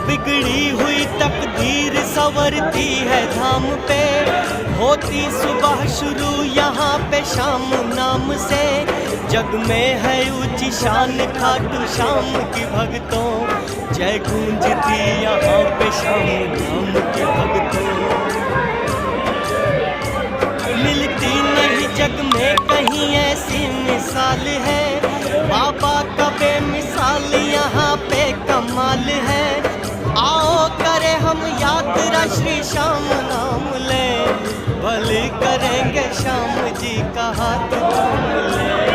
बिगड़ी हुई तकदीर संवरती है धाम पे, होती सुबह शुरू यहाँ पे शाम नाम से। जग में है ऊंची शान खाटू श्याम की भक्तों, जय गूंजती यहाँ पे शाम नाम की भक्तों। मिलती नहीं जग में कहीं ऐसी मिसाल है, बाबा का बेमिसाल यहाँ पे कमाल है। आओ करे हम यात्रा श्री श्याम नाम ले, भले करेंगे श्याम जी का हाथ थाम ले।